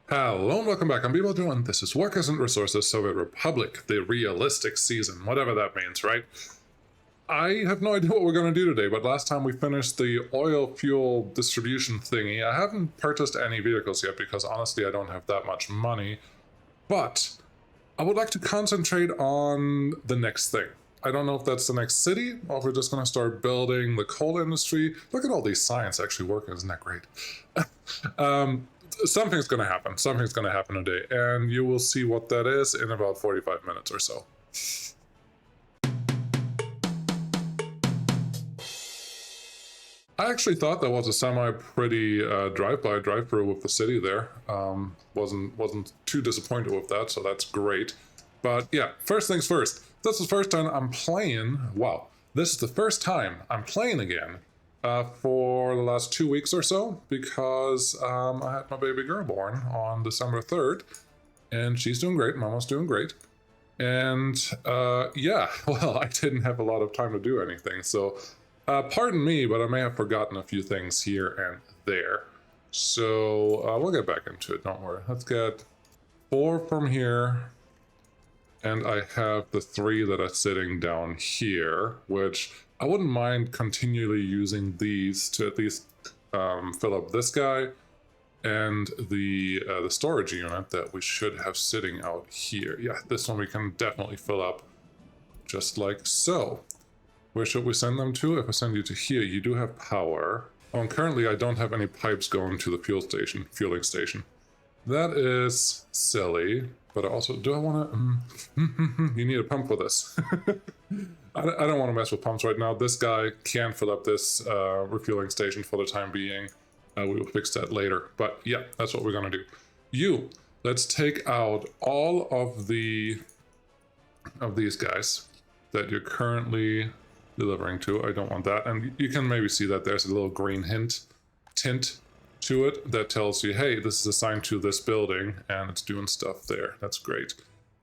Hello and welcome back. I'm Bebo and this is Workers and Resources Soviet Republic, the realistic season, whatever that means, right? I have no idea what we're going to do today, but last time we finished the oil fuel distribution thingy. I haven't purchased any vehicles yet because honestly I don't have that much money, but I would like to concentrate on the next thing. I don't know if that's the next city or if we're just going to start building the coal industry. Look at all these science actually working, isn't that great? Something's going to happen. Something's going to happen today, and you will see what that is in about 45 minutes or so. I actually thought that was a semi-pretty drive-through with the city there. Wasn't too disappointed with that, so that's great. But yeah, first things first. This is the first time I'm playing. Wow, this is the first time I'm playing again for the last 2 weeks or so because I had my baby girl born on December 3rd, and she's doing great. Mama's doing great. And yeah, well, I didn't have a lot of time to do anything, so pardon me, but I may have forgotten a few things here and there. So we'll get back into it, don't worry. Let's get 4 from here. And I have the 3 that are sitting down here, which I wouldn't mind continually using these to at least fill up this guy and the storage unit that we should have sitting out here. Yeah, this one we can definitely fill up just like so. Where should we send them to? If I send you to here, you do have power. Oh, and currently I don't have any pipes going to the fueling station. That is silly, but do I want to... you need a pump for this. I don't want to mess with pumps right now. This guy can't fill up this refueling station for the time being. We will fix that later. But yeah, that's what we're going to do. Let's take out all of these guys that you're currently delivering to. I don't want that. And you can maybe see that there's a little green tint to it that tells you, hey, this is assigned to this building and it's doing stuff there. That's great.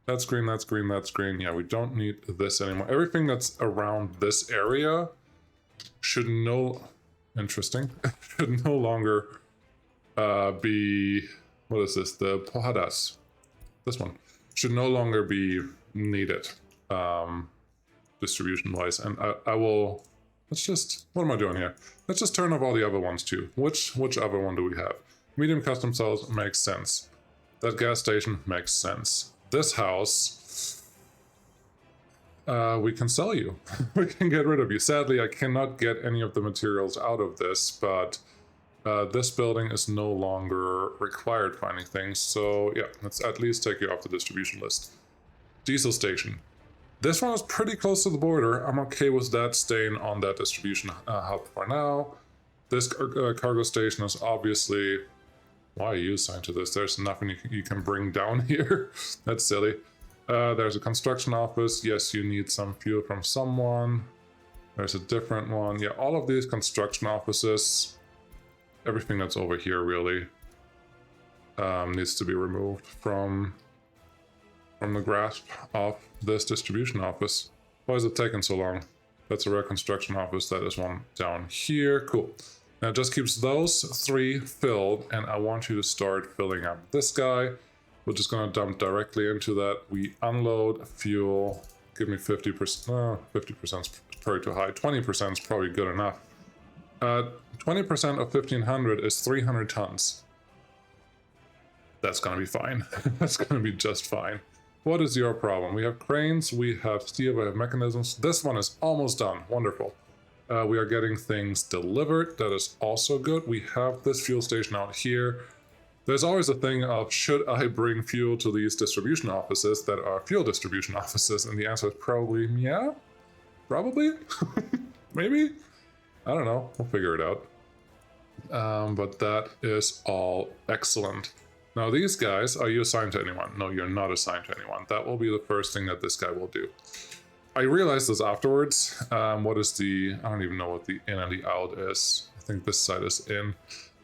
That's green, that's green, that's green. Yeah, we don't need this anymore. Everything that's around this area should interesting, should no longer be, what is this? The pohadas. This one should no longer be needed distribution-wise. And I will, what am I doing here? Let's just turn off all the other ones too. Which other one do we have? Medium custom cells makes sense. That gas station makes sense. This house, we can sell you. We can get rid of you. Sadly, I cannot get any of the materials out of this, but this building is no longer required for anything. So yeah, let's at least take you off the distribution list. Diesel station. This one is pretty close to the border. I'm okay with that staying on that distribution hub for now. This cargo station is obviously... Why are you assigned to this? There's nothing you can bring down here. That's silly. There's a construction office. Yes, you need some fuel from someone. There's a different one. Yeah, all of these construction offices, everything that's over here really needs to be removed from the grasp of this distribution office. Why is it taking so long? That's a rare construction office. That is one down here. Cool. Now it just keeps those 3 filled, and I want you to start filling up this guy. We're just going to dump directly into that. We unload fuel. Give me 50%. 50% is probably too high. 20% is probably good enough. 20% of 1,500 is 300 tons. That's going to be fine. That's going to be just fine. What is your problem? We have cranes, we have steel, we have mechanisms. This one is almost done. Wonderful. We are getting things delivered. That is also good. We have this fuel station out here. There's always a thing of, should I bring fuel to these distribution offices that are fuel distribution offices? And the answer is probably, yeah, probably, maybe. I don't know. We'll figure it out. But that is all excellent. Now these guys, are you assigned to anyone? No, you're not assigned to anyone. That will be the first thing that this guy will do. I realized this afterwards. What is I don't even know what the in and the out is. I think this side is in.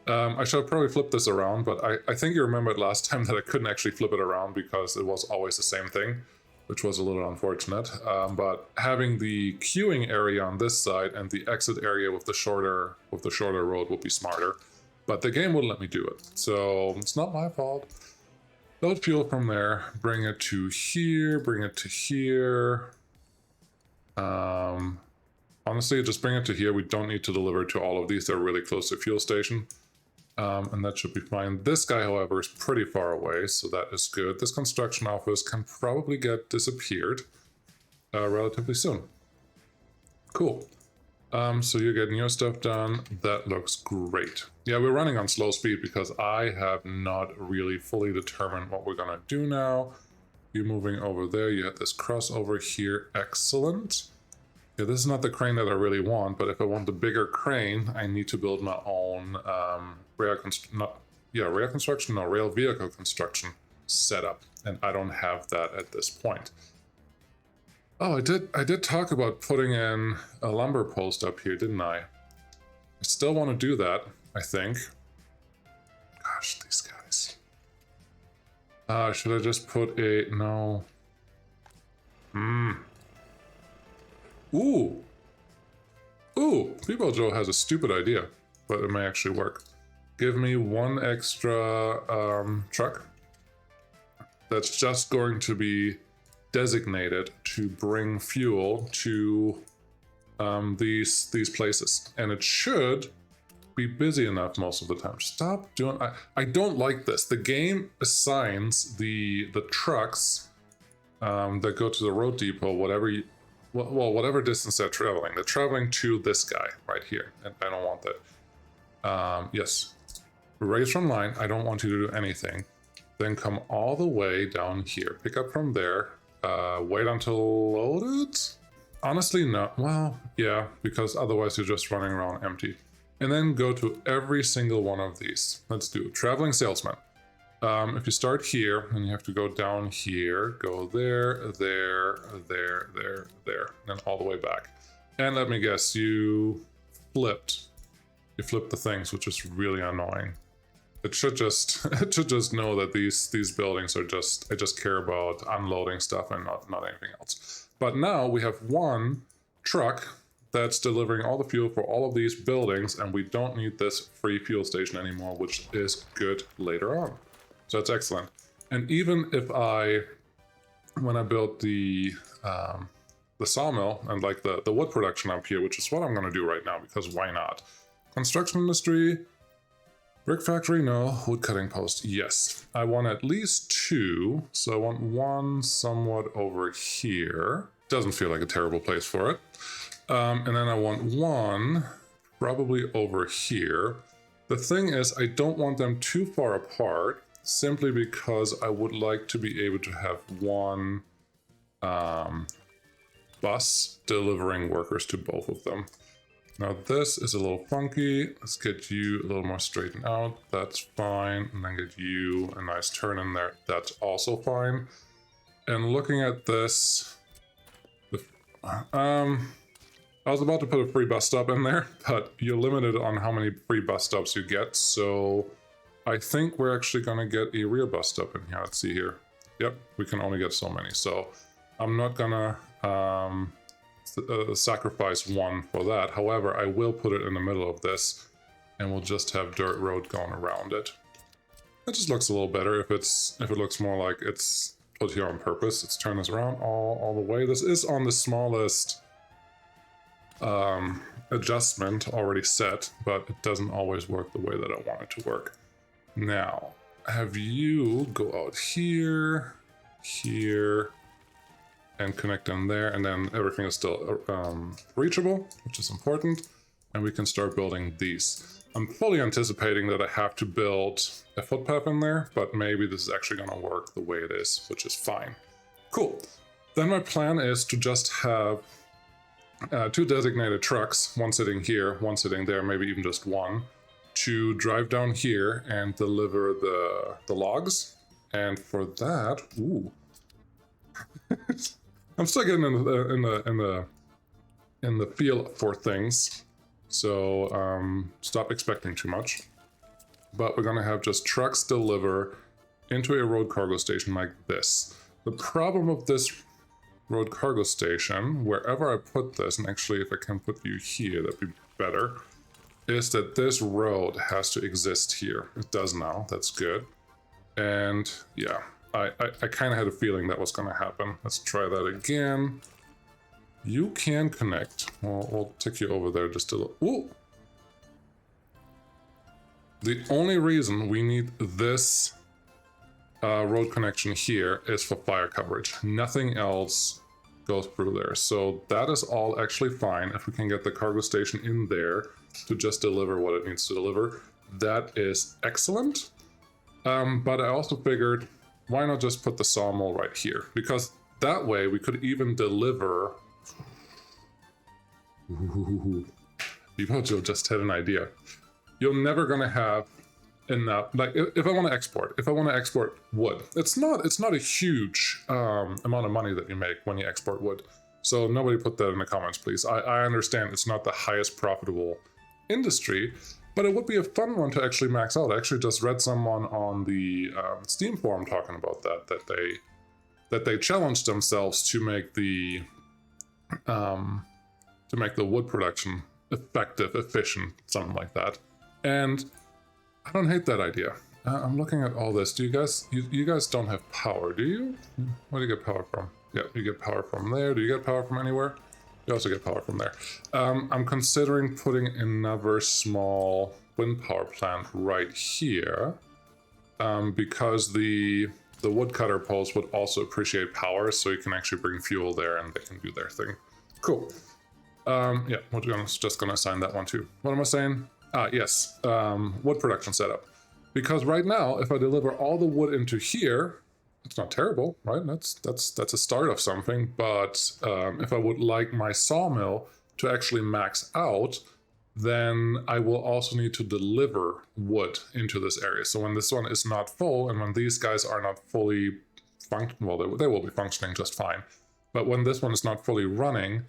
I should probably flip this around, but I think you remembered last time that I couldn't actually flip it around because it was always the same thing, which was a little unfortunate. But having the queuing area on this side and the exit area with the shorter road would be smarter. but the game wouldn't let me do it. So it's not my fault. Load fuel from there, bring it to here, bring it to here. Honestly, just bring it to here. We don't need to deliver to all of these. They're really close to fuel station. And that should be fine. This guy, however, is pretty far away, so that is good. This construction office can probably get disappeared relatively soon. Cool. So you're getting your stuff done. That looks great. Yeah, we're running on slow speed because I have not really fully determined what we're gonna do now. You're moving over there. You have this crossover here. Excellent. Yeah, this is not the crane that I really want, but if I want the bigger crane, I need to build my own rail vehicle construction setup, and I don't have that at this point. Oh, I did talk about putting in a lumber post up here, didn't I? I still want to do that, I think. Gosh, these guys. Should I just put a... No. Ooh! People Joe has a stupid idea, but it may actually work. Give me one extra truck that's just going to be designated to bring fuel to these places, and it should be busy enough most of the time. Stop doing... I don't like this. The game assigns the trucks that go to the road depot, whatever distance they're traveling. They're traveling to this guy right here, and I don't want that. Yes, raise from line. I don't want you to do anything. Then come all the way down here. Pick up from there. Wait until loaded? Honestly, no. Well, yeah, because otherwise you're just running around empty. And then go to every single one of these. Let's do traveling salesman. If you start here, and you have to go down here, go there, and all the way back. And let me guess, you flipped the things, which is really annoying. It should just know that these buildings are I just care about unloading stuff and not anything else. But now we have one truck that's delivering all the fuel for all of these buildings, and we don't need this free fuel station anymore, which is good later on. So that's excellent. And even if when I built the sawmill and like the wood production up here, which is what I'm going to do right now, because why not? Construction industry, brick factory, no. Wood cutting post, yes. I want at least 2, so I want one somewhat over here. Doesn't feel like a terrible place for it. And then I want one probably over here. The thing is, I don't want them too far apart, simply because I would like to be able to have one bus delivering workers to both of them. Now this is a little funky. Let's get you a little more straightened out. That's fine. And then get you a nice turn in there. That's also fine. And looking at this, I was about to put a free bus stop in there, but you're limited on how many free bus stops you get. So I think we're actually going to get a real bus stop in here. Let's see here. Yep, we can only get so many. So I'm not going to sacrifice one for that. However, I will put it in the middle of this, and we'll just have dirt road going around it. It just looks a little better if it looks more like it's put here on purpose. Let's turn this around all the way. This is on the smallest adjustment already set, but it doesn't always work the way that I want it to work. Now, have you go out here, and connect them there, and then everything is still reachable, which is important, and we can start building these. I'm fully anticipating that I have to build a footpath in there, but maybe this is actually going to work the way it is, which is fine. Cool. Then my plan is to just have 2 designated trucks, one sitting here, one sitting there, maybe even just one, to drive down here and deliver the logs. And for that, ooh, I'm still getting in the feel for things, so stop expecting too much. But we're gonna have just trucks deliver into a road cargo station like this. The problem of this road cargo station, wherever I put this, and actually if I can put you here, that'd be better, is that this road has to exist here. It does now, that's good. And yeah, I kind of had a feeling that was gonna happen. Let's try that again. You can connect. We'll take you over there just a little. Ooh! The only reason we need this road connection here is for fire coverage. Nothing else goes through there. So that is all actually fine. If we can get the cargo station in there to just deliver what it needs to deliver, that is excellent. But I also figured, why not just put the sawmill right here? Because that way we could even deliver... Ooh, Joe just had an idea. You're never gonna have enough. Like if I want to export wood, it's not a huge amount of money that you make when you export wood. So nobody put that in the comments, please. I understand it's not the highest profitable industry, but it would be a fun one to actually max out. I actually just read someone on the Steam forum talking about that they challenged themselves to make the wood production effective, efficient, something like that. And I don't hate that idea. I'm looking at all this. Do you guys don't have power, do you? Where do you get power from? Yeah, you get power from there. Do you get power from anywhere? You also get power from there. I'm considering putting another small wind power plant right here because the woodcutter poles would also appreciate power, so you can actually bring fuel there and they can do their thing. Cool. Yeah, we're just gonna assign that one too. What am I saying? Yes, wood production setup. Because right now, if I deliver all the wood into here, it's not terrible, right? That's a start of something. But if I would like my sawmill to actually max out, then I will also need to deliver wood into this area. So when this one is not full, and when these guys are not fully well, they will be functioning just fine. But when this one is not fully running,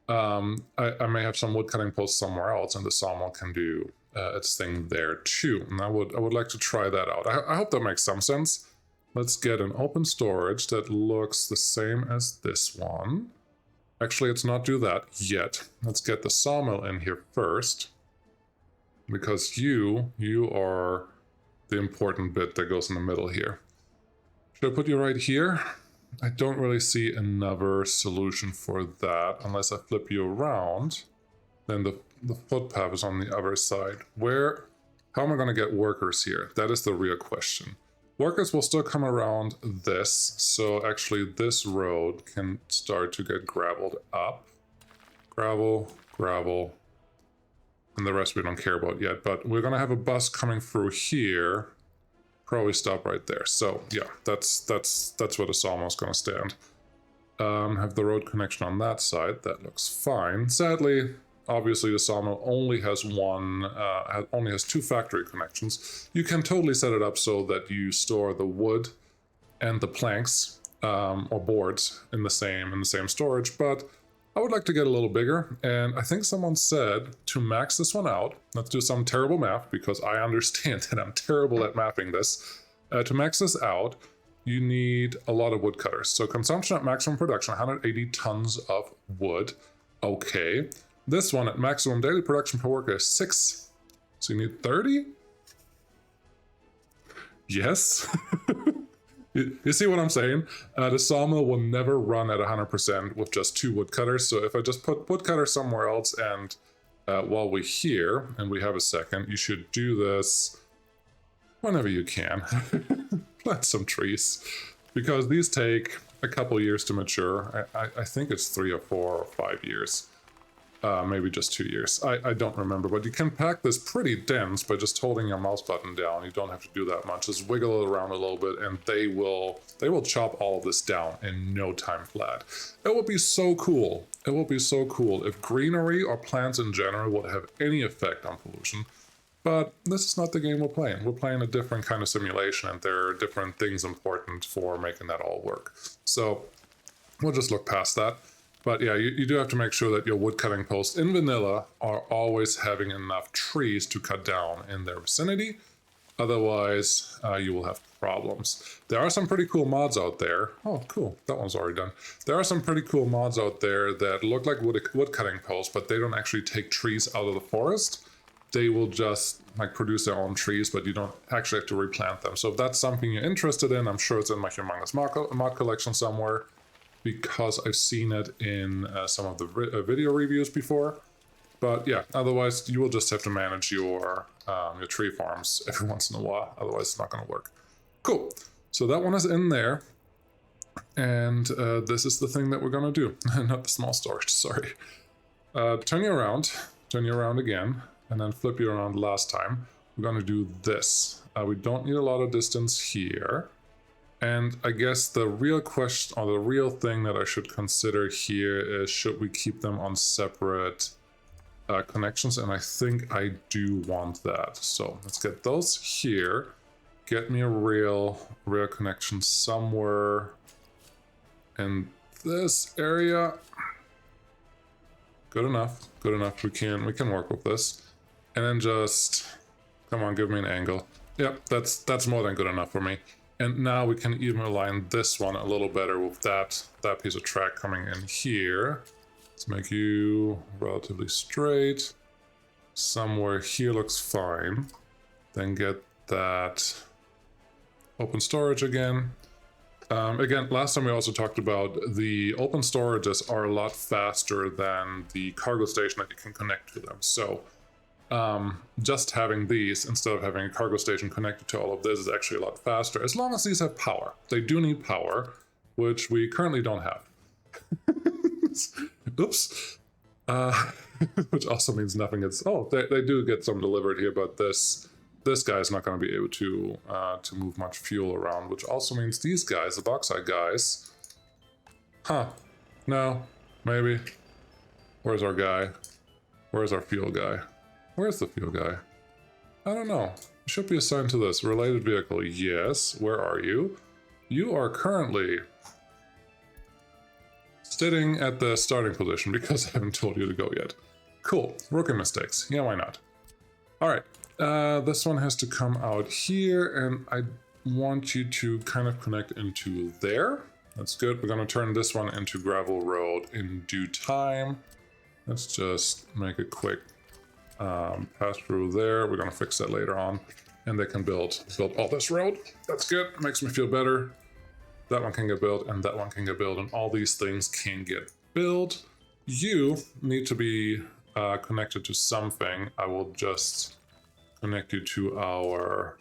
I may have some wood cutting posts somewhere else, and the sawmill can do its thing there too. And I would like to try that out. I hope that makes some sense. Let's get an open storage that looks the same as this one. Actually, let's not do that yet. Let's get the sawmill in here first, because you are the important bit that goes in the middle here. Should I put you right here? I don't really see another solution for that unless I flip you around. Then the footpath is on the other side. How am I going to get workers here? That is the real question. Workers will still come around this, so actually this road can start to get gravelled up. Gravel, gravel, and the rest we don't care about yet, but we're going to have a bus coming through here. Probably stop right there. So yeah, that's where the sawmill is going to stand. Have the road connection on that side. That looks fine. Sadly, obviously the sawmill only has only has two factory connections. You can totally set it up so that you store the wood and the planks or boards in the same storage, but I would like to get a little bigger, and I think someone said to max this one out, let's do some terrible math, because I understand that I'm terrible at mapping this. To max this out, you need a lot of woodcutters. So consumption at maximum production, 180 tons of wood. Okay. This one at maximum daily production per worker is 6. So you need 30? Yes. You see what I'm saying? The sawmill will never run at 100% with just 2 woodcutters. So if I just put woodcutters somewhere else, and while we're here and we have a second, you should do this whenever you can. Plant some trees, because these take a couple years to mature. I think it's 3 or 4 or 5 years. Maybe just 2 years. I don't remember, but you can pack this pretty dense by just holding your mouse button down. You don't have to do that much. Just wiggle it around a little bit, and they will chop all of this down in no time flat. It would be so cool. It would be so cool if greenery or plants in general would have any effect on pollution. But this is not the game we're playing. We're playing a different kind of simulation, and there are different things important for making that all work. So we'll just look past that. But yeah, you do have to make sure that your wood cutting posts in vanilla are always having enough trees to cut down in their vicinity. Otherwise, you will have problems. There are some pretty cool mods out there. Oh, cool. That one's already done. There are some pretty cool mods out there that look like wood cutting posts, but they don't actually take trees out of the forest. they will just like produce their own trees, but you don't actually have to replant them. So if that's something you're interested in, I'm sure it's in my humongous mod collection somewhere, because I've seen it in some of the video reviews before. But yeah, otherwise you will just have to manage your tree farms every once in a while. Otherwise it's not going to work. Cool. So that one is in there. And this is the thing that we're going to do. Not the small storage, sorry. Turn you around again, and then flip you around last time. We're going to do this. We don't need a lot of distance here. And I guess the real question, or the real thing that I should consider here is, should we keep them on separate connections? And I think I do want that. So let's get those here. Get me a rail connection somewhere in this area. Good enough. Good enough. We can work with this. And then just, come on, give me an angle. Yep, that's more than good enough for me. And now we can even align this one a little better with that piece of track coming in here. Let's make you relatively straight. Somewhere here looks fine. Then get that open storage again. Again, last time we also talked about the open storages are a lot faster than the cargo station that you can connect to them. So just having these instead of having a cargo station connected to all of this is actually a lot faster, as long as these have power. They do need power, which we currently don't have. Oops. Which also means nothing gets... Oh, they do get some delivered here, but this guy is not going to be able to move much fuel around, which also means these guys, the bauxite guys... Huh. No. Maybe. Where's our guy? Where's our fuel guy? Where's the fuel guy? I don't know. Should be assigned to this. Related vehicle, yes. Where are you? You are currently sitting at the starting position because I haven't told you to go yet. Cool. Rookie mistakes. Yeah, why not? Alright. This one has to come out here, and I want you to kind of connect into there. That's good. We're going to turn this one into gravel road in due time. Let's just make a quick pass through there. We're going to fix that later on. And they can build all this road. That's good. Makes me feel better. That one can get built, and that one can get built, and all these things can get built. You need to be connected to something. I will just connect you to our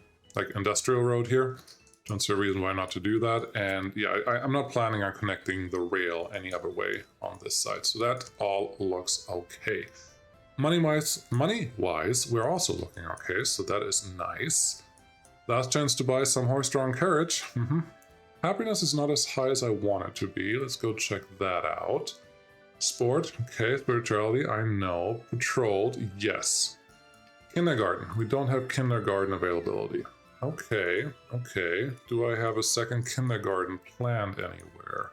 industrial road here. Don't see a reason why not to do that. And yeah, I'm not planning on connecting the rail any other way on this side. So that all looks okay. Money-wise, we're also looking okay. So that is nice. Last chance to buy some horse-drawn carriage. Happiness is not as high as I want it to be. Let's go check that out. Sport, okay. Spirituality, I know. Patrolled, yes. Kindergarten, we don't have kindergarten availability. Okay. Do I have a second kindergarten planned anywhere?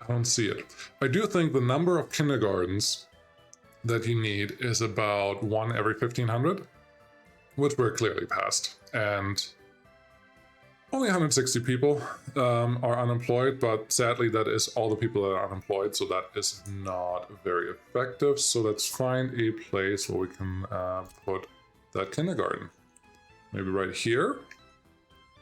I don't see it. I do think the number of kindergartens that you need is about 1 every 1,500, which we're clearly past. And only 160 people are unemployed, but sadly that is all the people that are unemployed, so that is not very effective. So let's find a place where we can put that kindergarten. Maybe right here.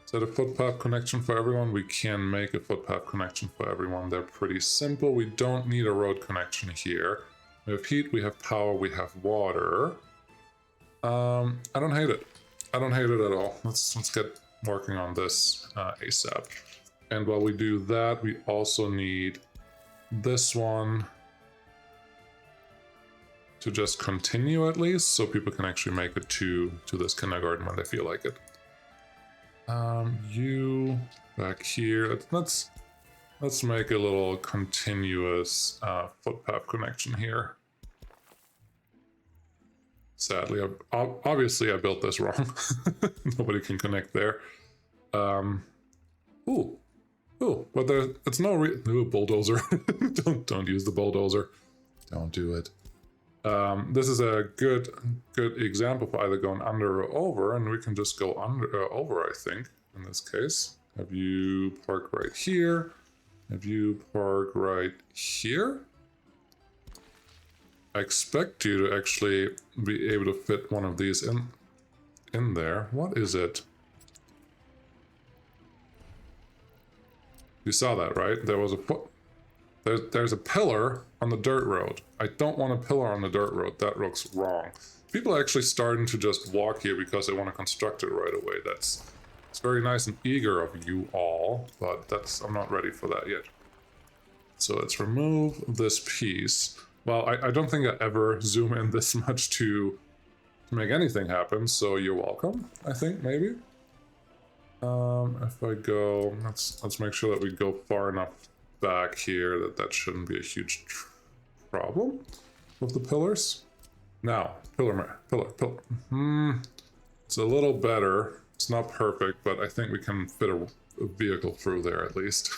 Is that a footpath connection for everyone? We can make a footpath connection for everyone. They're pretty simple. We don't need a road connection here. We have heat, we have power, we have water. I don't hate it. I don't hate it at all. Let's get working on this ASAP. And while we do that, we also need this one to just continue at least, so people can actually make it to this kindergarten when they feel like it. You back here. Let's make a little continuous footpath connection here. Sadly, obviously I built this wrong. Nobody can connect there. Ooh, but it's no bulldozer. don't use the bulldozer. Don't do it. This is a good example for either going under or over, and we can just go over, I think, in this case. Have you park right here? Have you park right here? I expect you to actually be able to fit one of these in there. What is it? You saw that, right? There was a there's a pillar on the dirt road. I don't want a pillar on the dirt road. That looks wrong. People are actually starting to just walk here because they want to construct it right away. It's very nice and eager of you all, but I'm not ready for that yet. So let's remove this piece. Well, I don't think I ever zoom in this much to make anything happen, so you're welcome, I think, maybe. If I go, let's make sure that we go far enough back here that shouldn't be a huge problem with the pillars. Now, pillar. It's a little better. It's not perfect, but I think we can fit a vehicle through there at least.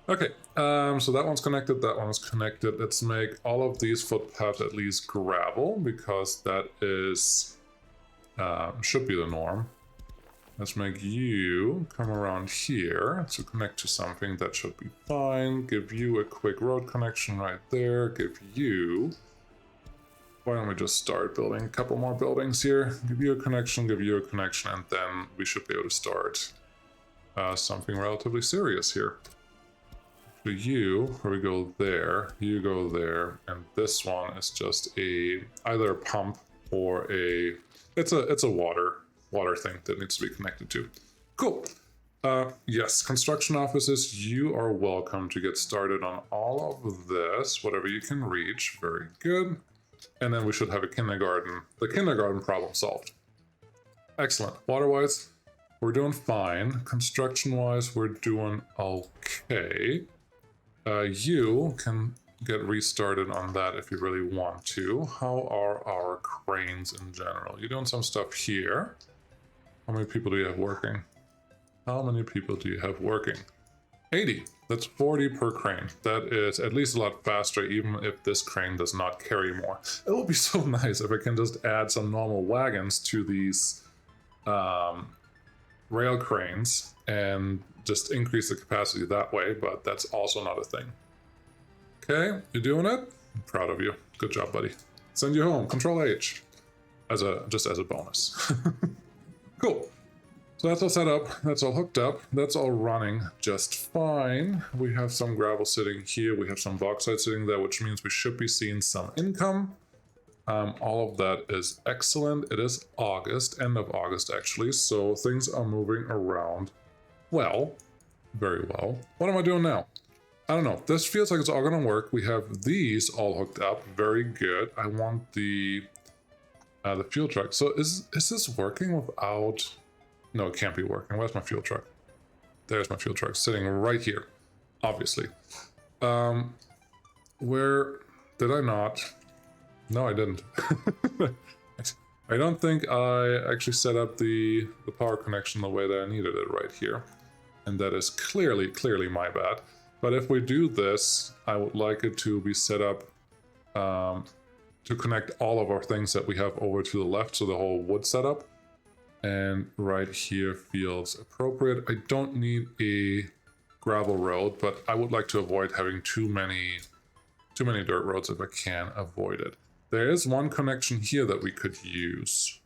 Okay, so that one's connected, that one's connected. Let's make all of these footpaths at least gravel, because that is should be the norm. Let's make you come around here to connect to something. That should be fine. Give you a quick road connection right there. Give you... Why don't we just start building a couple more buildings here? Give you a connection, and then we should be able to start something relatively serious here. So where we go there, you go there, and this one is just either a pump or it's a water thing that needs to be connected to. Cool. Yes, construction offices, you are welcome to get started on all of this, whatever you can reach. Very good. And then we should have the kindergarten problem solved. Excellent. Water-wise, we're doing fine. Construction-wise, we're doing okay. You can get restarted on that if you really want to. How are our cranes in general? You're doing some stuff here. How many people do you have working? 80. That's 40 per crane. That is at least a lot faster, even if this crane does not carry more. It would be so nice if I can just add some normal wagons to these rail cranes and just increase the capacity that way, but that's also not a thing. Okay, you're doing it? I'm proud of you. Good job, buddy. Send you home. Control H. Just as a bonus. Cool. So that's all set up, that's all hooked up, that's all running just fine. We have some gravel sitting here, we have some bauxite sitting there, which means we should be seeing some income. All of that is excellent. It is August, end of August actually, so things are moving around well, very well. What am I doing now? I don't know. This feels like it's all gonna work. We have these all hooked up, very good. I want the fuel truck. So is this working without... No, it can't be working. Where's my fuel truck? There's my fuel truck, sitting right here, obviously. Where did I not? No, I didn't. I don't think I actually set up the power connection the way that I needed it right here. And that is clearly my bad. But if we do this, I would like it to be set up to connect all of our things that we have over to the left, so the whole wood setup. And right here feels appropriate. I don't need a gravel road, but I would like to avoid having too many dirt roads if I can avoid it. There is one connection here that we could use.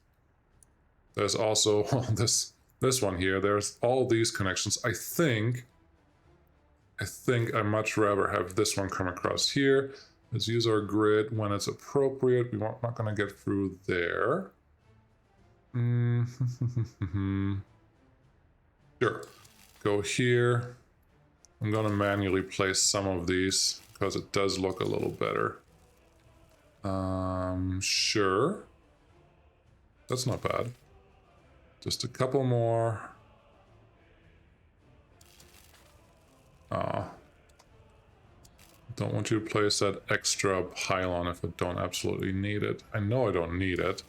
There's also this one here. There's all these connections. I think I'd much rather have this one come across here. Let's use our grid when it's appropriate. We're not going to get through there. Sure. Go here. I'm going to manually place some of these because it does look a little better. Sure. That's not bad. Just a couple more. Don't want you to place that extra pylon if I don't absolutely need it. I know I don't need it.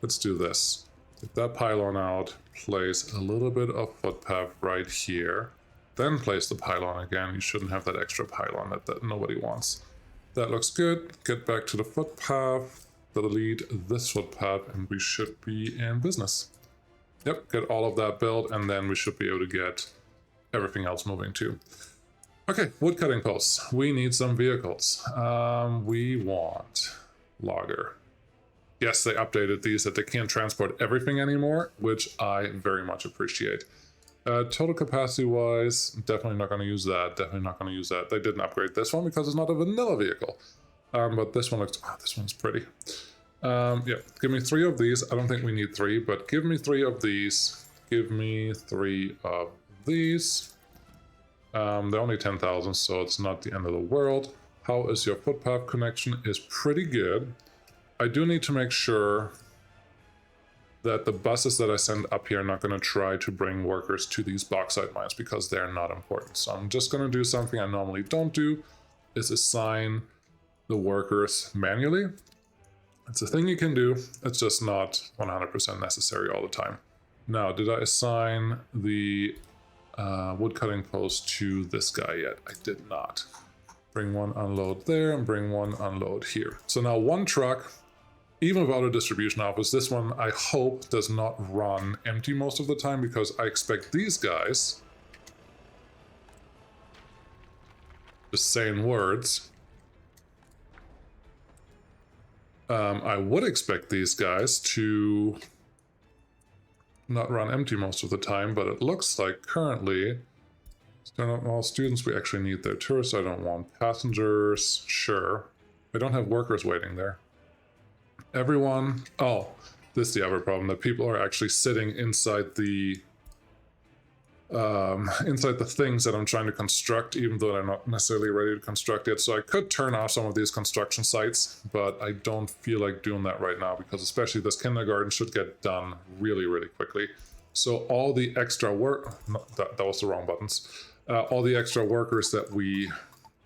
Let's do this. Take that pylon out, place a little bit of footpath right here, then place the pylon again. You shouldn't have that extra pylon that nobody wants. That looks good. Get back to the footpath, delete this footpath, and we should be in business. Yep, get all of that built, and then we should be able to get everything else moving too. Okay, wood cutting posts. We need some vehicles. We want logger. Yes, they updated these that they can't transport everything anymore, which I very much appreciate. Total capacity wise, definitely not going to use that. Definitely not going to use that. They didn't upgrade this one because it's not a vanilla vehicle. But this one looks, oh, this one's pretty. Yeah, give me 3 of these. I don't think we need 3, but give me 3 of these. Give me 3 of these. They're only 10,000, so it's not the end of the world. How is your footpath connection? Is pretty good. I do need to make sure that the buses that I send up here are not going to try to bring workers to these bauxite mines because they're not important. So I'm just going to do something I normally don't do, is assign the workers manually. It's a thing you can do. It's just not 100% necessary all the time. Now, did I assign the wood cutting post to this guy yet? I did not. Bring one unload there and bring one unload here. So now one truck, even without a distribution office, this one I hope does not run empty most of the time because I expect these guys, just saying words, I would expect these guys to not run empty most of the time, but it looks like currently, all students, we actually need their tourists. I don't want passengers. Sure. I don't have workers waiting there. Everyone. Oh, this is the other problem, that people are actually sitting inside the things that I'm trying to construct, even though they're not necessarily ready to construct yet. So I could turn off some of these construction sites, but I don't feel like doing that right now because especially this kindergarten should get done really, really quickly. So all the extra work, no, that was the wrong buttons. All the extra workers that we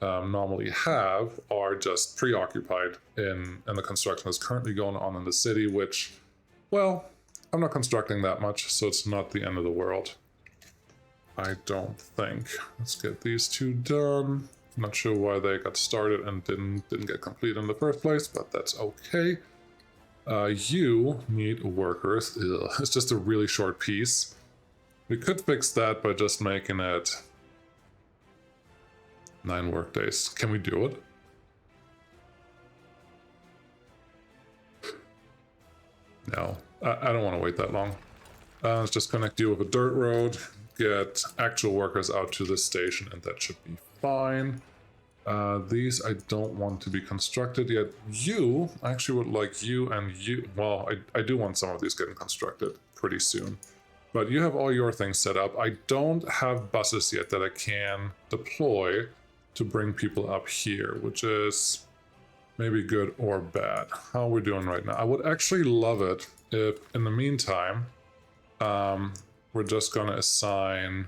normally have are just preoccupied in the construction that's currently going on in the city, which, well, I'm not constructing that much, so it's not the end of the world. I don't think. Let's get these 2 done. Not sure why they got started and didn't get complete in the first place, but that's okay. You need workers. Ugh, it's just a really short piece. We could fix that by just making it 9 work days. Can we do it? No, I don't want to wait that long. Let's just connect you with a dirt road, get actual workers out to this station, and that should be fine. These I don't want to be constructed yet. You, I actually would like you and you. Well, I do want some of these getting constructed pretty soon. But you have all your things set up. I don't have buses yet that I can deploy to bring people up here, which is maybe good or bad. How are we doing right now? I would actually love it if, in the meantime, we're just going to assign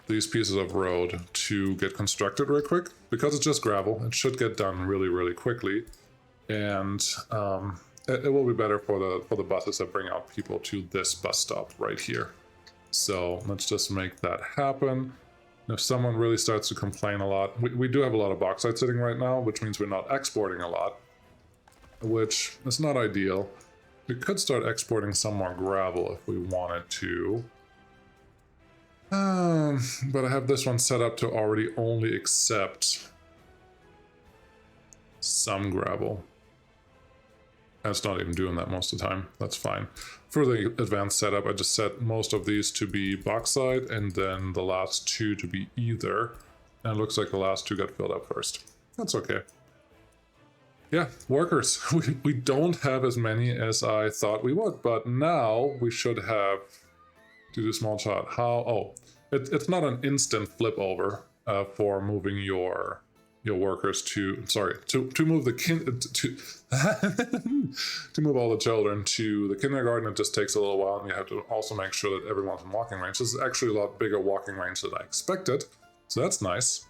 these pieces of road to get constructed real quick. Because it's just gravel, it should get done really, really quickly. And it will be better for the buses that bring out people to this bus stop right here. So let's just make that happen. If someone really starts to complain a lot, we do have a lot of bauxite sitting right now, which means we're not exporting a lot, which is not ideal. We could start exporting some more gravel if we wanted to. But I have this one set up to already only accept some gravel. And it's not even doing that most of the time. That's fine. For the advanced setup, I just set most of these to be bauxite and then the last 2 to be either. And it looks like the last 2 got filled up first. That's okay. Yeah, workers. We don't have as many as I thought we would, but now we should have, do the small shot. How? Oh, it's not an instant flip over for moving your workers to move the to move all the children to the kindergarten. It just takes a little while, and you have to also make sure that everyone's in walking range. This is actually a lot bigger walking range than I expected, so that's nice.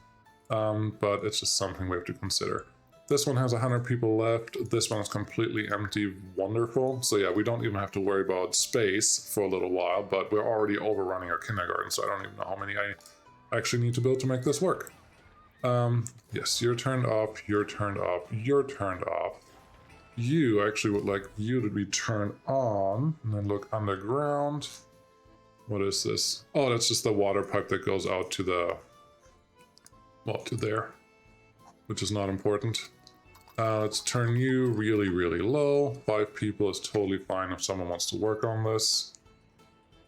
But it's just something we have to consider. This one has 100 people left. This one is completely empty. Wonderful. So yeah, we don't even have to worry about space for a little while, but we're already overrunning our kindergarten, so I don't even know how many I actually need to build to make this work. Yes, you're turned off, you're turned off, you're turned off. You actually would like you to be turned on, and then look underground. What is this? Oh, that's just the water pipe that goes out to the well, to there, which is not important. Let's turn you really, really low. 5 people is totally fine if someone wants to work on this.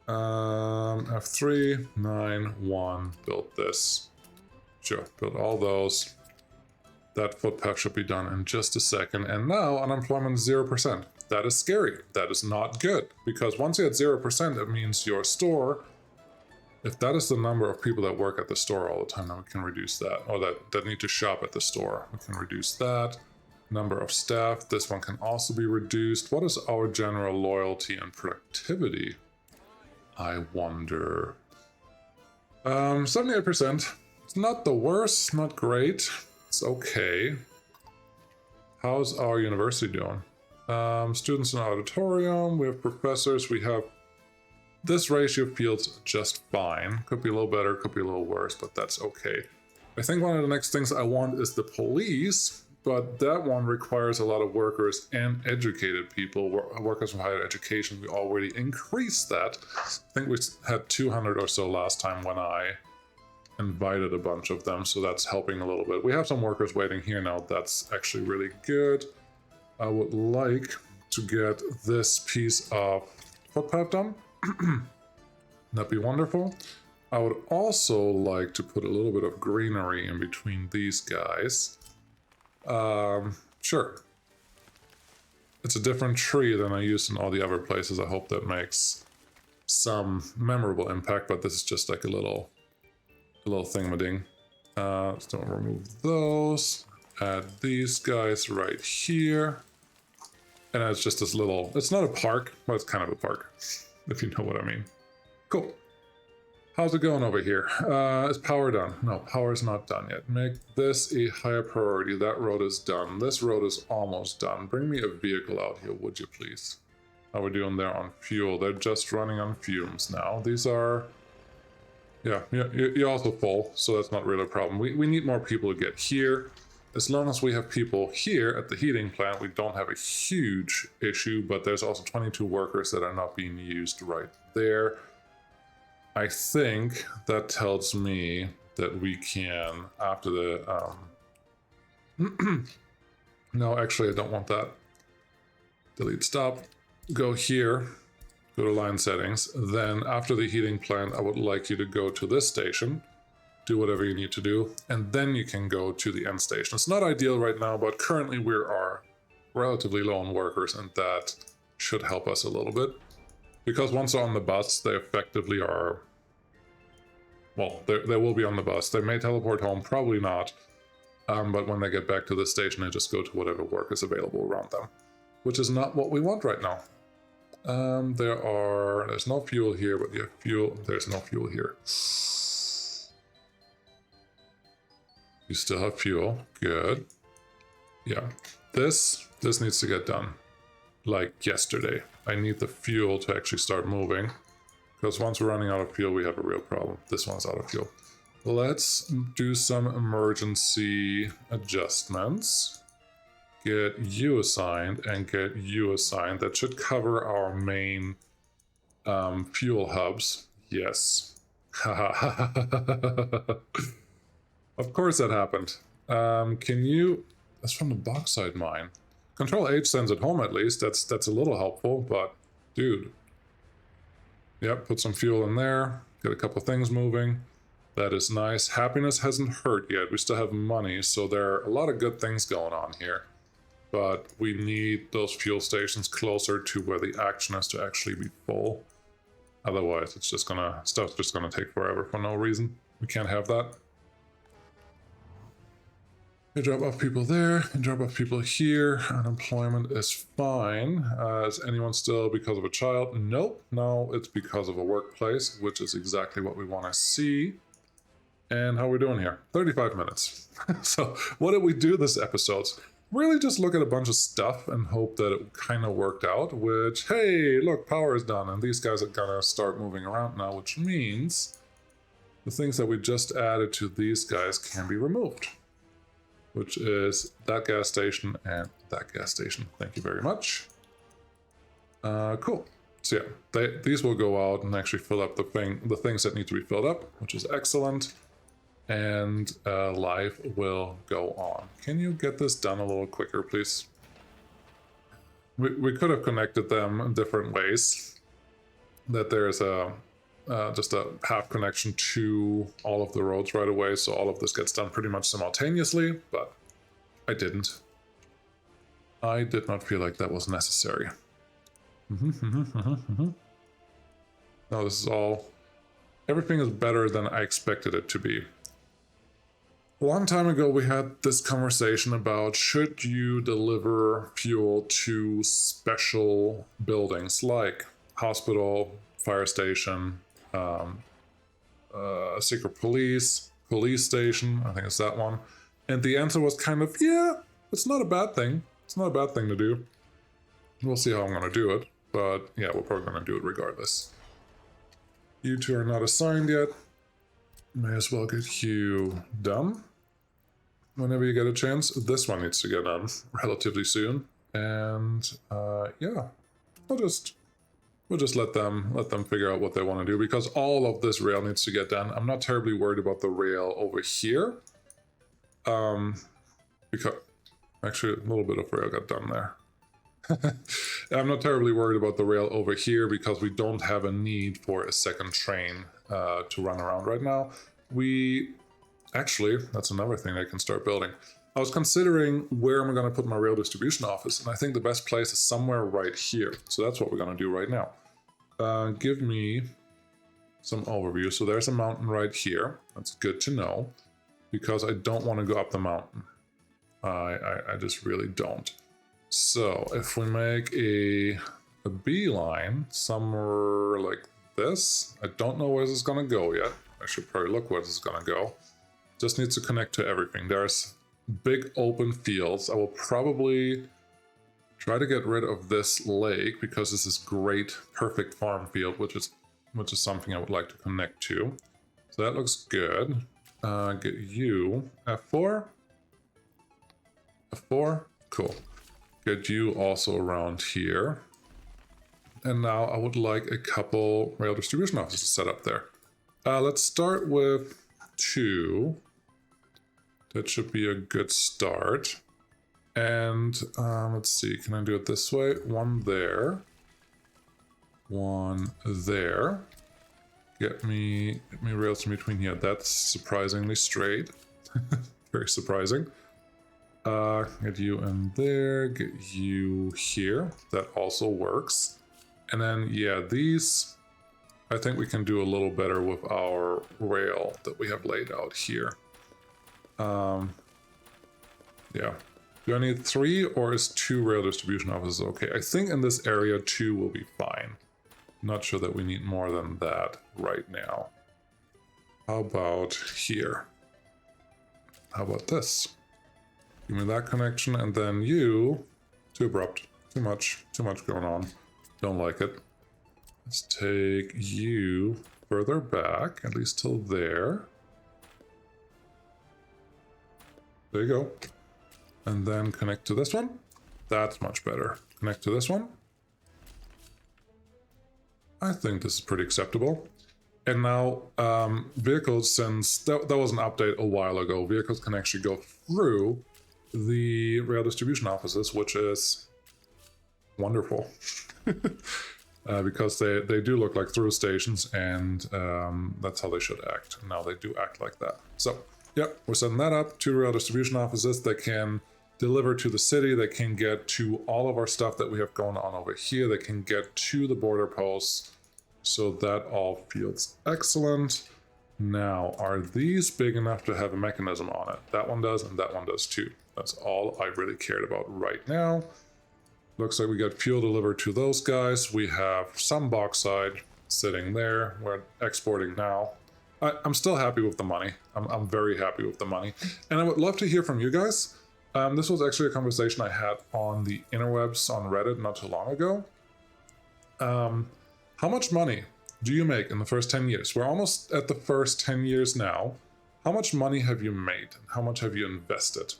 F3, 9, 1, build this. Sure, build all those. That footpath should be done in just a second. And now unemployment is 0%. That is scary. That is not good. Because once you're at 0%, it means your store, if that is the number of people that work at the store all the time, then we can reduce that. Or that need to shop at the store. We can reduce that. Number of staff, this one can also be reduced. What is our general loyalty and productivity? I wonder. 78%. It's not the worst, not great. It's okay. How's our university doing? Students in auditorium, we have professors, we have this ratio feels just fine. Could be a little better, could be a little worse, but that's okay. I think one of the next things I want is the police, but that one requires a lot of workers and educated people, workers with higher education. We already increased that. I think we had 200 or so last time when I invited a bunch of them, so that's helping a little bit. We have some workers waiting here now. That's actually really good. I would like to get this piece of footpath done. That'd be wonderful. I would also like to put a little bit of greenery in between these guys. Sure. It's a different tree than I used in all the other places. I hope that makes some memorable impact, but this is just like a little thingamading. So remove those. Add these guys right here. And it's just this little, it's not a park, but it's kind of a park, if you know what I mean. Cool. How's it going over here? Is power done? No, power is not done yet. Make this a higher priority. That road is done. This road is almost done. Bring me a vehicle out here, would you please? How are we doing there on fuel? They're just running on fumes now. These are... Yeah, you're also full, so that's not really a problem. We need more people to get here. As long as we have people here at the heating plant, we don't have a huge issue, but there's also 22 workers that are not being used right there. I think that tells me that we can, after the... No, actually, I don't want that. Delete, stop. Go here. Go to line settings. Then after the heating plant, I would like you to go to this station, do whatever you need to do, and then you can go to the end station. It's not ideal right now, but currently we are relatively low on workers, and that should help us a little bit. Because once they're on the bus, they effectively are... Well, they will be on the bus. They may teleport home, probably not. But when they get back to the station, they just go to whatever work is available around them. Which is not what we want right now. There's no fuel here, but you have fuel. There's no fuel here. You still have fuel. Good. Yeah. This needs to get done. Like yesterday. I need the fuel to actually start moving. Because once we're running out of fuel, we have a real problem. This one's out of fuel. Let's do some emergency adjustments. Get you assigned and get you assigned. That should cover our main fuel hubs. Yes. Of course that happened. Can you... That's from the bauxite mine. Control H sends it home at least. That's a little helpful, but dude. Yep, put some fuel in there. Get a couple things moving. That is nice. Happiness hasn't hurt yet. We still have money, so there are a lot of good things going on here. But we need those fuel stations closer to where the action is to actually be full. Otherwise, stuff's just gonna take forever for no reason. We can't have that. You drop off people there, and drop off people here. Unemployment is fine. Is anyone still because of a child? Nope. No, it's because of a workplace, which is exactly what we want to see. And how are we doing here? 35 minutes. So what did we do this episode? Really just look at a bunch of stuff and hope that it kind of worked out, which, hey, look, power is done, and these guys are gonna start moving around now, which means the things that we just added to these guys can be removed. Which is that gas station and that gas station. Thank you very much. Cool. So yeah, these will go out and actually fill up the things that need to be filled up, which is excellent. and life will go on. Can you get this done a little quicker, please? We could have connected them in different ways. That there's a just a half connection to all of the roads right away, so all of this gets done pretty much simultaneously, but I didn't. I did not feel like that was necessary. No, this is all... Everything is better than I expected it to be. A long time ago, we had this conversation about should you deliver fuel to special buildings like hospital, fire station, secret police station, I think it's that one. And the answer was kind of, yeah, it's not a bad thing. It's not a bad thing to do. We'll see how I'm going to do it, but yeah, we're probably going to do it regardless. You two are not assigned yet. May as well get you done whenever you get a chance. This one needs to get done relatively soon, and yeah, we'll just let them figure out what they want to do, because all of this rail needs to get done. I'm not terribly worried about the rail over here, because actually a little bit of rail got done there. I'm not terribly worried about the rail over here because we don't have a need for a second train to run around right now. Actually, that's another thing I can start building. I was considering where am I going to put my rail distribution office, and I think the best place is somewhere right here. So that's what we're going to do right now. Give me some overview. So there's a mountain right here. That's good to know, because I don't want to go up the mountain. I just really don't. So if we make a beeline somewhere like this, I don't know where this is going to go yet. I should probably look where this is going to go. Just needs to connect to everything. There's big open fields. I will probably try to get rid of this lake because this is great, perfect farm field, which is something I would like to connect to. So that looks good. Get you F4. F4, cool. Get you also around here. And now I would like a couple rail distribution offices set up there. Let's start with 2. That should be a good start. And let's see, can I do it this way? 1 there. 1 there. Get me rails in between here. That's surprisingly straight. Very surprising. Get you in there, get you here. That also works. And then, yeah, these, I think we can do a little better with our rail that we have laid out here. Yeah. Do I need 3 or is 2 rail distribution offices okay? I think in this area 2 will be fine. Not sure that we need more than that right now. How about here? How about this? Give me that connection, and then you... Too abrupt. Too much going on. Don't like it. Let's take you further back, at least till there. There you go. And then connect to this one. That's much better. Connect to this one. I think this is pretty acceptable. And now, vehicles, since that was an update a while ago, vehicles can actually go through the rail distribution offices, which is wonderful. Because they do look like through stations, and that's how they should act. Now they do act like that. So, yep, we're setting that up. 2 rail distribution offices that can deliver to the city, that can get to all of our stuff that we have going on over here, that can get to the border posts. So that all feels excellent. Now, are these big enough to have a mechanism on it? That one does, and that one does too. That's all I really cared about right now. Looks like we got fuel delivered to those guys. We have some bauxite sitting there. We're exporting now. I'm still happy with the money. I'm very happy with the money. And I would love to hear from you guys. This was actually a conversation I had on the interwebs on Reddit not too long ago. How much money do you make in the first 10 years? We're almost at the first 10 years now. How much money have you made? How much have you invested?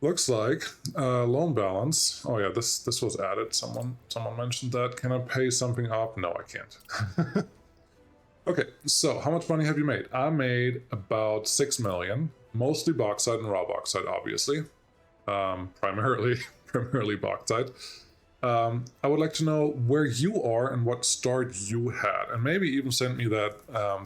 Looks like loan balance. Oh yeah, this was added. Someone mentioned that. Can I pay something up? No, I can't. Okay, so how much money have you made? I made about 6 million, mostly bauxite and raw bauxite, obviously. Primarily primarily bauxite. I would like to know where you are and what start you had, and maybe even send me that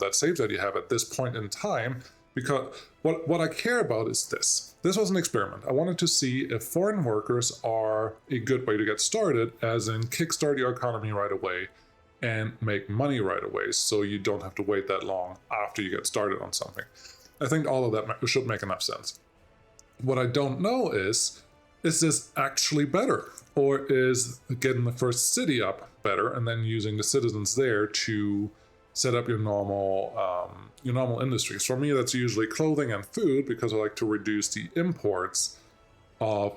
that save that you have at this point in time, because what I care about is this. This was an experiment. I wanted to see if foreign workers are a good way to get started, as in kickstart your economy right away and make money right away, so you don't have to wait that long after you get started on something. I think all of that should make enough sense. What I don't know is this actually better? Or is getting the first city up better and then using the citizens there to set up your normal industries? For me, that's usually clothing and food, because I like to reduce the imports of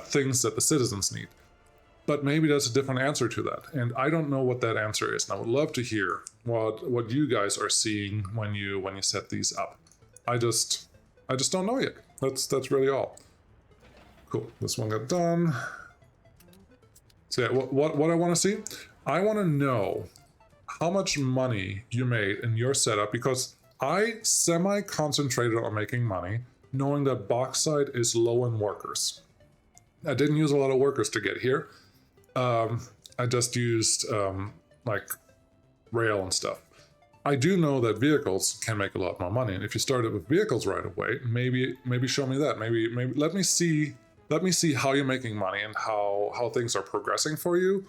things that the citizens need. But maybe there's a different answer to that, and I don't know what that answer is. And I would love to hear what you guys are seeing when you set these up. I just don't know yet. That's really all. Cool. This one got done. So yeah, what I want to see? I want to know how much money you made in your setup, because I semi-concentrated on making money, knowing that bauxite is low in workers. I didn't use a lot of workers to get here. I just used like rail and stuff. I do know that vehicles can make a lot more money, and if you started with vehicles right away, maybe show me that. Maybe let me see how you're making money and how things are progressing for you,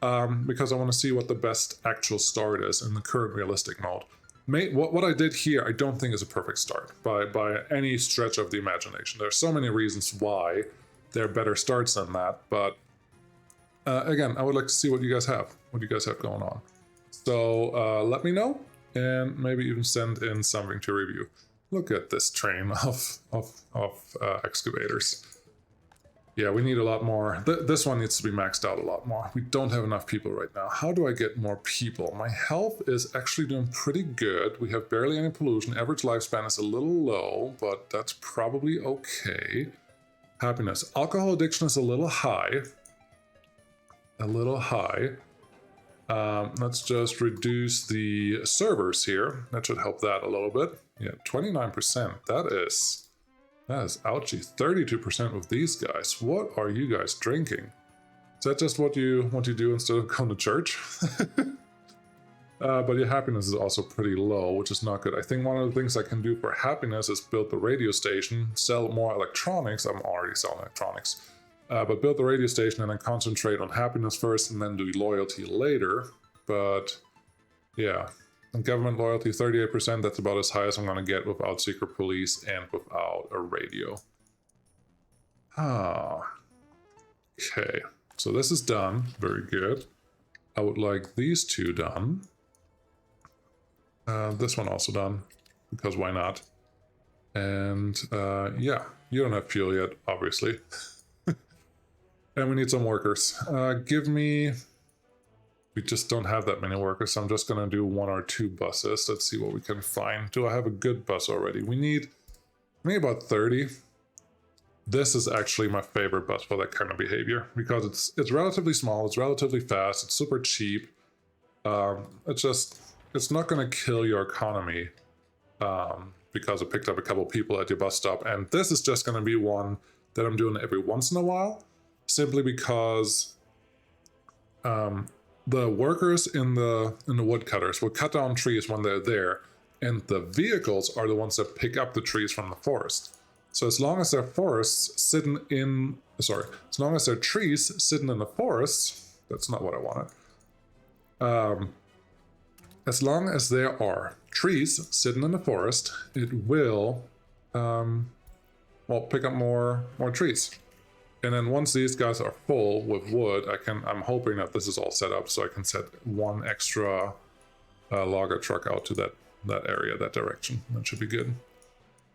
because I want to see what the best actual start is in the current realistic mode. What I did here, I don't think is a perfect start by any stretch of the imagination. There are so many reasons why there are better starts than that, but again, I would like to see what you guys have going on. So let me know, and maybe even send in something to review. Look at this train of excavators. Yeah, we need a lot more. This one needs to be maxed out a lot more. We don't have enough people right now. How do I get more people? My health is actually doing pretty good. We have barely any pollution. Average lifespan is a little low, but that's probably okay. Happiness. Alcohol addiction is a little high. Let's just reduce the servers here. That should help that a little bit. Yeah, 29%. That is ouchy. 32% with these guys. What are you guys drinking? Is that just what you do instead of going to church? But your happiness is also pretty low, which is not good. I think one of the things I can do for happiness is build the radio station, sell more electronics. I'm already selling electronics. But build the radio station and then concentrate on happiness first and then do loyalty later. But yeah, and government loyalty 38%, that's about as high as I'm going to get without secret police and without a radio. Okay, so this is done. Very good. I would like these two done. This one also done, because why not? And yeah, you don't have fuel yet, obviously. And we need some workers. We just don't have that many workers, so I'm just gonna do 1 or 2 buses. Let's see what we can find. Do I have a good bus already? We need about 30. This is actually my favorite bus for that kind of behavior, because it's relatively small, it's relatively fast, it's super cheap. It's not gonna kill your economy because it picked up a couple people at your bus stop. And this is just gonna be one that I'm doing every once in a while, simply because the workers in the woodcutters will cut down trees when they're there, and the vehicles are the ones that pick up the trees from the forest. So as long as there are trees sitting in the forest, that's not what I wanted. As long as there are trees sitting in the forest, it will pick up more trees. And then once these guys are full with wood, I'm hoping that this is all set up so I can set 1 extra logger truck out to that area, that direction. That should be good.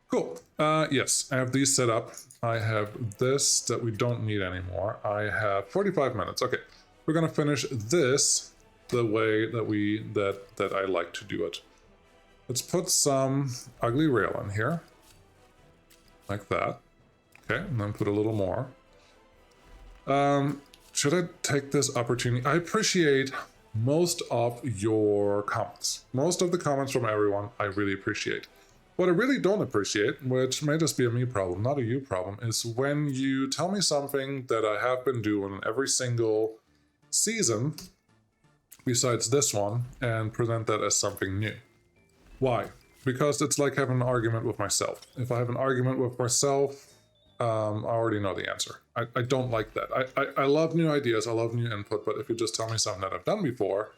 Cool. Yes, I have these set up. I have this that we don't need anymore. I have 45 minutes. Okay, we're gonna finish this the way that I like to do it. Let's put some ugly rail in here, like that. Okay, and then put a little more. Should I take this opportunity? I appreciate most of your comments. Most of the comments from everyone I really appreciate. What I really don't appreciate, which may just be a me problem, not a you problem, is when you tell me something that I have been doing every single season, besides this one, and present that as something new. Why? Because it's like having an argument with myself. If I have an argument with myself, I already know the answer. I don't like that. I love new ideas, I love new input, but if you just tell me something that I've done before,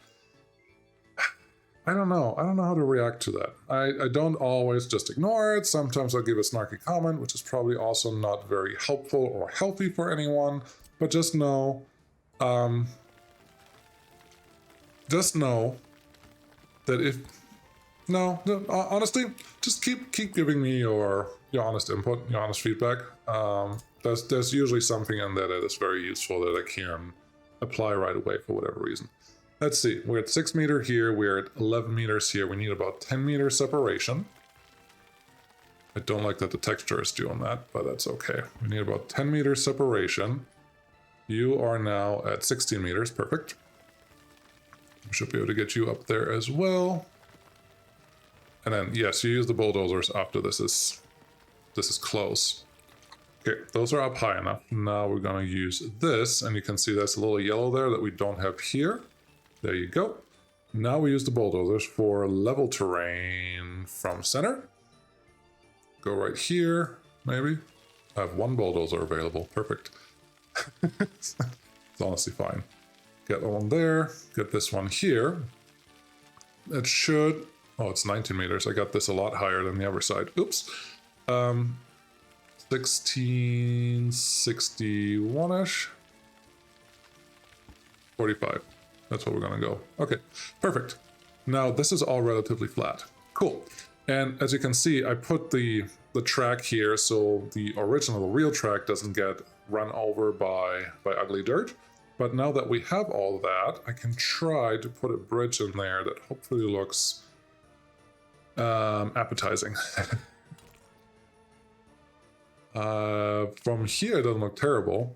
I don't know. I don't know how to react to that. I don't always just ignore it. Sometimes I'll give a snarky comment, which is probably also not very helpful or healthy for anyone. But just know that if honestly, just keep giving me your honest input, your honest feedback. There's usually something in there that is very useful that I can apply right away for whatever reason. Let's see, we're at 6 meters here, we're at 11 meters here, we need about 10 meters separation. I don't like that the texture is doing that, but that's okay. We need about 10 meters separation. You are now at 16 meters, perfect. We should be able to get you up there as well. And then, yes, you use the bulldozers after this is close. Okay, those are up high enough. Now we're gonna use this, and you can see there's a little yellow there that we don't have here. There you go. Now we use the bulldozers for level terrain from center. Go right here, maybe. I have one bulldozer available, perfect. It's honestly fine. Get one there, get this one here. It should, oh, it's 19 meters. I got this a lot higher than the other side. Oops. 1661-ish. 45. That's where we're gonna go. Okay, perfect. Now this is all relatively flat. Cool. And as you can see, I put the track here so the original, the real track doesn't get run over by ugly dirt. But now that we have all that, I can try to put a bridge in there that hopefully looks appetizing. From here, it doesn't look terrible.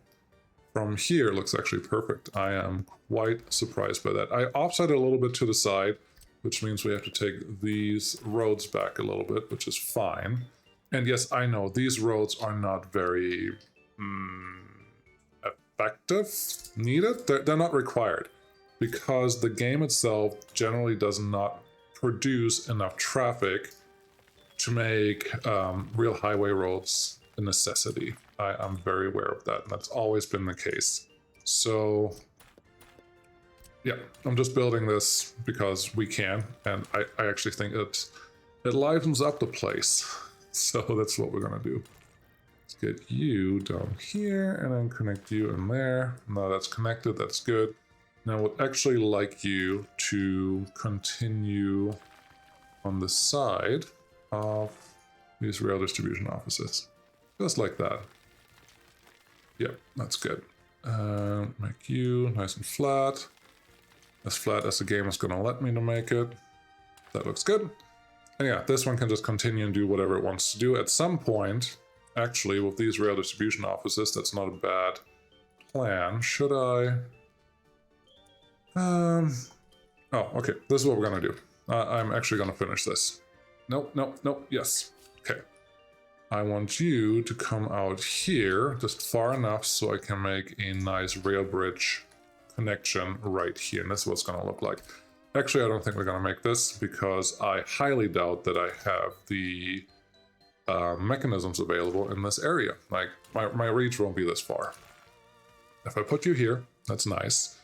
From here, it looks actually perfect. I am quite surprised by that. I offset it a little bit to the side, which means we have to take these roads back a little bit, which is fine. And yes, I know these roads are not very effective, needed. They're not required because the game itself generally does not produce enough traffic to make real highway roads a necessity. I'm very aware of that, and that's always been the case. So yeah, I'm just building this because we can, and I actually think it livens up the place. So that's what we're gonna do. Let's get you down here and then connect you in there. Now that's connected, that's good. Now I would actually like you to continue on the side of these rail distribution offices. Just like that. Yep, that's good. Make you nice and flat as the game is gonna let me to make it. That looks good. And yeah, this one can just continue and do whatever it wants to do. At some point, actually, with these rail distribution offices, that's not a bad plan. Should I? Oh, okay, this is what we're gonna do. I'm actually gonna finish this. Nope, yes. Okay. I want you to come out here just far enough so I can make a nice rail bridge connection right here. And this is what it's going to look like. Actually, I don't think we're going to make this because I highly doubt that I have the mechanisms available in this area. Like, my reach won't be this far. If I put you here, that's nice.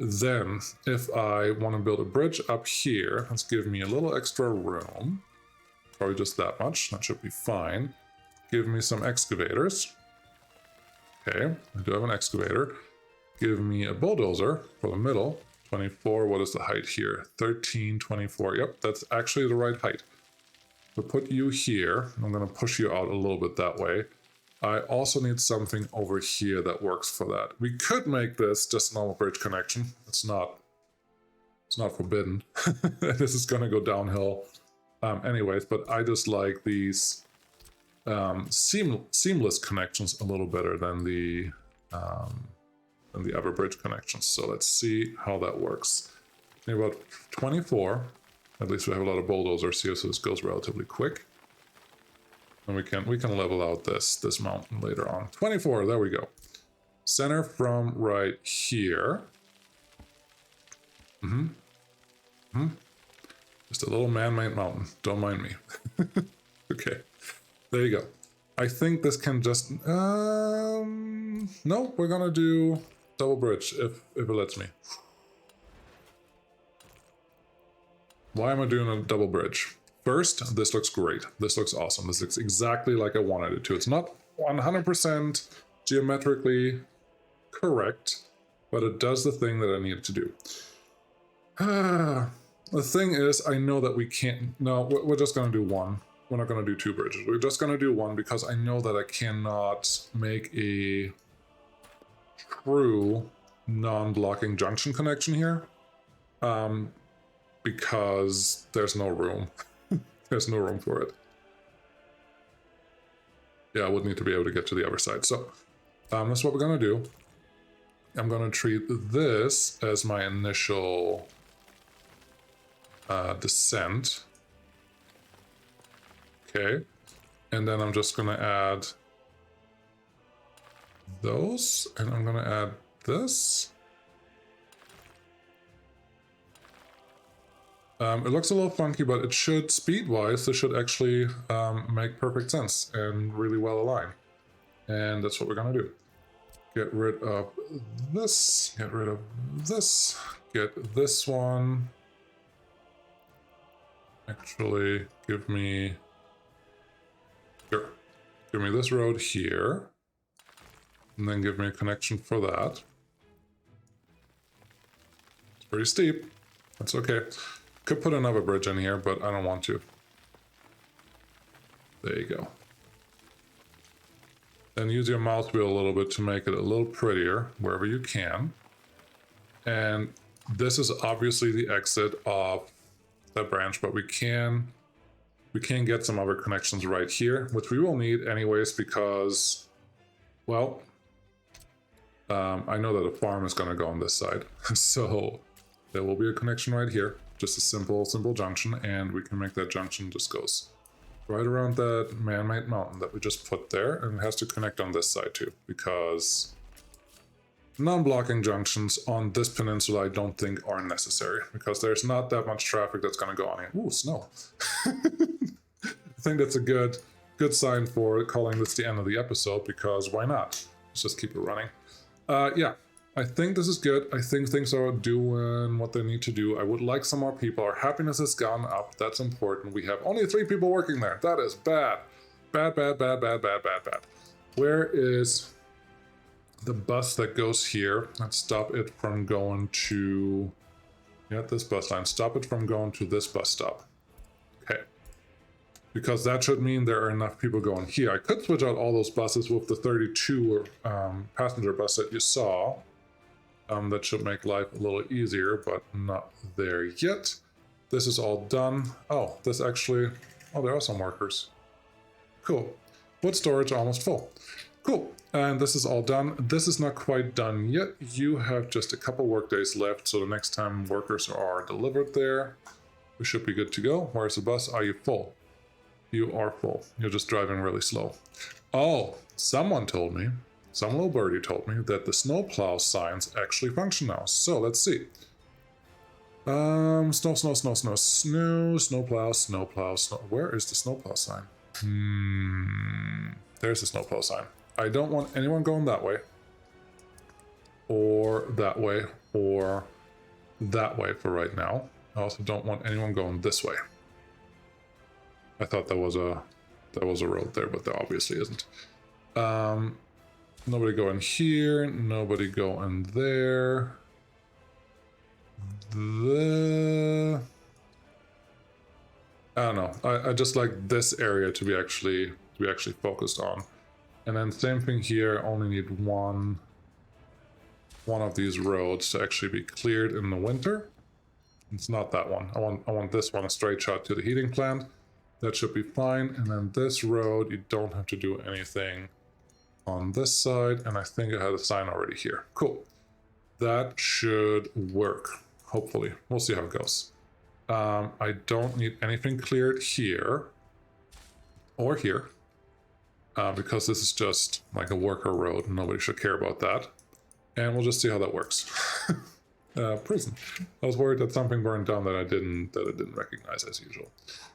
Then, if I want to build a bridge up here, let's give me a little extra room. Probably just that much, that should be fine. Give me some excavators. Okay, I do have an excavator. Give me a bulldozer for the middle. 24, what is the height here? 13, 24, yep, that's actually the right height. So put you here, I'm gonna push you out a little bit that way. I also need something over here that works for that. We could make this just a normal bridge connection. It's not forbidden. This is gonna go downhill. Anyways, but I just like these seamless connections a little better than the other bridge connections. So let's see how that works. About 24. At least we have a lot of bulldozers here, so this goes relatively quick. And we can level out this mountain later on. 24, there we go. Center from right here. Just a little man-made mountain. Don't mind me. Okay, there you go. I think this can just... no, we're gonna do double bridge if it lets me. Why am I doing a double bridge? First, this looks great. This looks awesome. This looks exactly like I wanted it to. It's not 100% geometrically correct, but it does the thing that I need it to do. The thing is, I know that we can't... No, we're just going to do one. We're not going to do two bridges. We're just going to do one because I know that I cannot make a true non-blocking junction connection here. Because there's no room. There's no room for it. Yeah, I would need to be able to get to the other side. So that's what we're going to do. I'm going to treat this as my initial descent. Okay. And then I'm just going to add those. And I'm going to add this. It looks a little funky, but it should, speed-wise, this should actually make perfect sense and really well align. And that's what we're going to do. Get rid of this, get rid of this, get this one. Actually, give me this road here. And then give me a connection for that. It's pretty steep. That's okay. Could put another bridge in here, but I don't want to. There you go. Then use your mouse wheel a little bit to make it a little prettier wherever you can. And this is obviously the exit of that branch, but we can get some other connections right here, which we will need anyways because, well, I know that a farm is going to go on this side. So there will be a connection right here. Just a simple junction, and we can make that junction just goes right around that man-made mountain that we just put there, and it has to connect on this side too, because non-blocking junctions on this peninsula I don't think are necessary, because there's not that much traffic that's going to go on here. Ooh, snow. I think that's a good sign for calling this the end of the episode, because why not? Let's just keep it running. Yeah. I think this is good. I think things are doing what they need to do. I would like some more people. Our happiness has gone up. That's important. We have only 3 people working there. That is bad. Bad. Where is the bus that goes here? Let's stop it from going to... Yeah, this bus line. Stop it from going to this bus stop. Okay. Because that should mean there are enough people going here. I could switch out all those buses with the 32 passenger bus that you saw. That should make life a little easier, but not there yet. This is all done. Oh, this actually... Oh, there are some workers. Cool. Wood storage almost full. Cool. And this is all done. This is not quite done yet. You have just a couple work days left, so the next time workers are delivered there, we should be good to go. Where's the bus? Are you full? You are full. You're just driving really slow. Oh, someone told me, some little birdie told me that the snowplow signs actually function now. So let's see. Snowplow. Where is the snowplow sign? There's the snowplow sign. I don't want anyone going that way, or that way, or that way for right now. I also don't want anyone going this way. I thought there was a road there, but there obviously isn't. Nobody go in here, nobody go in there. I don't know. I just like this area to be actually focused on. And then same thing here, only need one of these roads to actually be cleared in the winter. It's not that one. I want this one, a straight shot to the heating plant. That should be fine. And then this road, you don't have to do anything on this side. And I think it had a sign already here. Cool. That should work. hopefully. We'll see how it goes. I don't need anything cleared here or here because this is just like a worker road. Nobody should care about that. And we'll just see how that works. Prison. I was worried that something burned down that I didn't recognize as usual.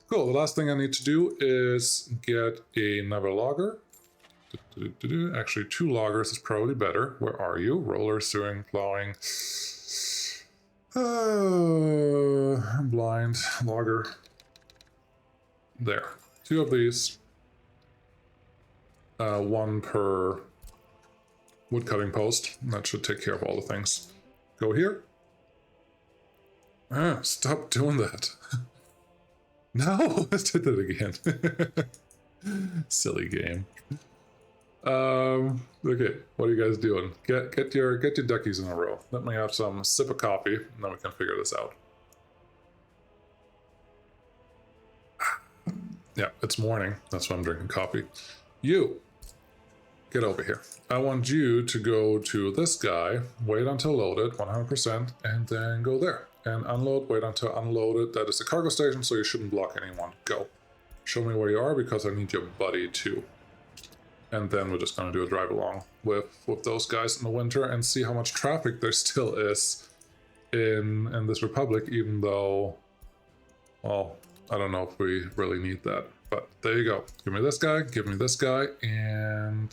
Cool. The last thing I need to do is get another logger. Actually, 2 loggers is probably better. Where are you? Roller, sewing, plowing. I'm blind. Logger. There. 2 of these. 1 per woodcutting post. That should take care of all the things. Go here. Stop doing that. No, let's do that again. Silly game. Okay, what are you guys doing? Get your duckies in a row. Let me have some sip of coffee, and then we can figure this out. Yeah, it's morning. That's why I'm drinking coffee. You, get over here. I want you to go to this guy, wait until loaded, 100%, and then go there. And unload, wait until unloaded. That is the cargo station, so you shouldn't block anyone. Go. Show me where you are, because I need your buddy too. And then we're just going to do a drive along with those guys in the winter and see how much traffic there still is in this republic, even though, well, I don't know if we really need that. But there you go. Give me this guy, and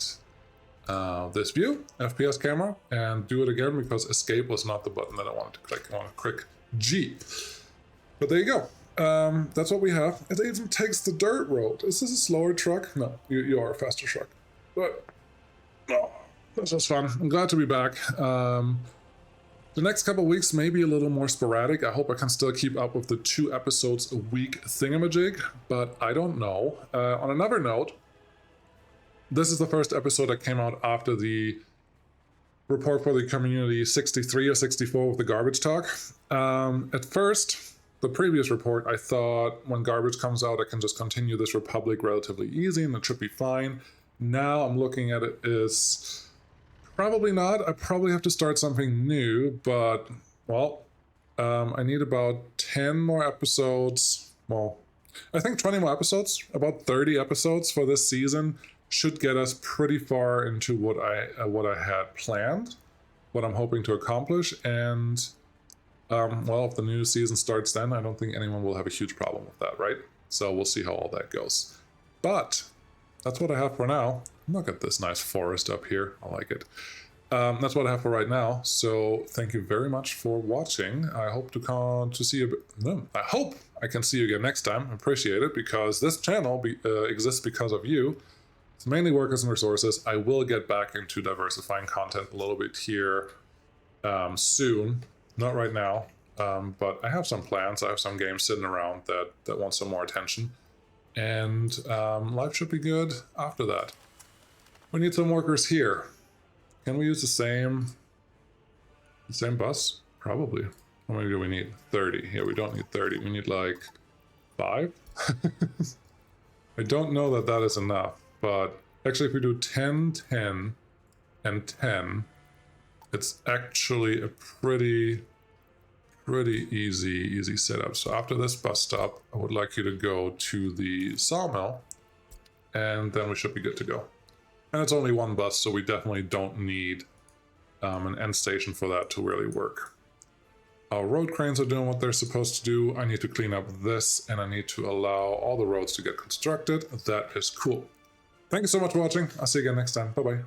this view, FPS camera, and do it again because escape was not the button that I wanted to click. I want to click G. But there you go. That's what we have. It even takes the dirt road. Is this a slower truck? No, you are a faster truck. But no, this was fun. I'm glad to be back. The next couple weeks may be a little more sporadic. I hope I can still keep up with the 2 episodes a week thingamajig, but I don't know. On another note, this is the first episode that came out after the report for the community 63 or 64 with the garbage talk. At first, the previous report, I thought when garbage comes out, I can just continue this Republic relatively easy and it should be fine. Now I'm looking at it as probably not. I probably have to start something new, but, well, I need about 10 more episodes. Well, I think 20 more episodes, about 30 episodes for this season should get us pretty far into what I had planned, what I'm hoping to accomplish, and well, if the new season starts then, I don't think anyone will have a huge problem with that, right? So we'll see how all that goes. But that's what I have for now. Look at this nice forest up here. I like it. That's what I have for right now. So thank you very much for watching. I hope to see you. I hope I can see you again next time. I appreciate it because this channel exists because of you. It's mainly workers and resources. I will get back into diversifying content a little bit here soon. Not right now, but I have some plans. I have some games sitting around that want some more attention. And life should be good after that. We need some workers here. Can we use the same bus? Probably. How many do we need? 30. Yeah, we don't need 30. We need like 5? I don't know that is enough, but actually if we do 10, 10, and 10, it's actually a pretty easy setup. So after this bus stop, I would like you to go to the sawmill, and then we should be good to go. And it's only 1 bus, so we definitely don't need an end station for that to really work. Our road cranes are doing what they're supposed to do. I need to clean up this, and I need to allow all the roads to get constructed. That is cool. Thank you so much for watching. I'll see you again next time. Bye-bye.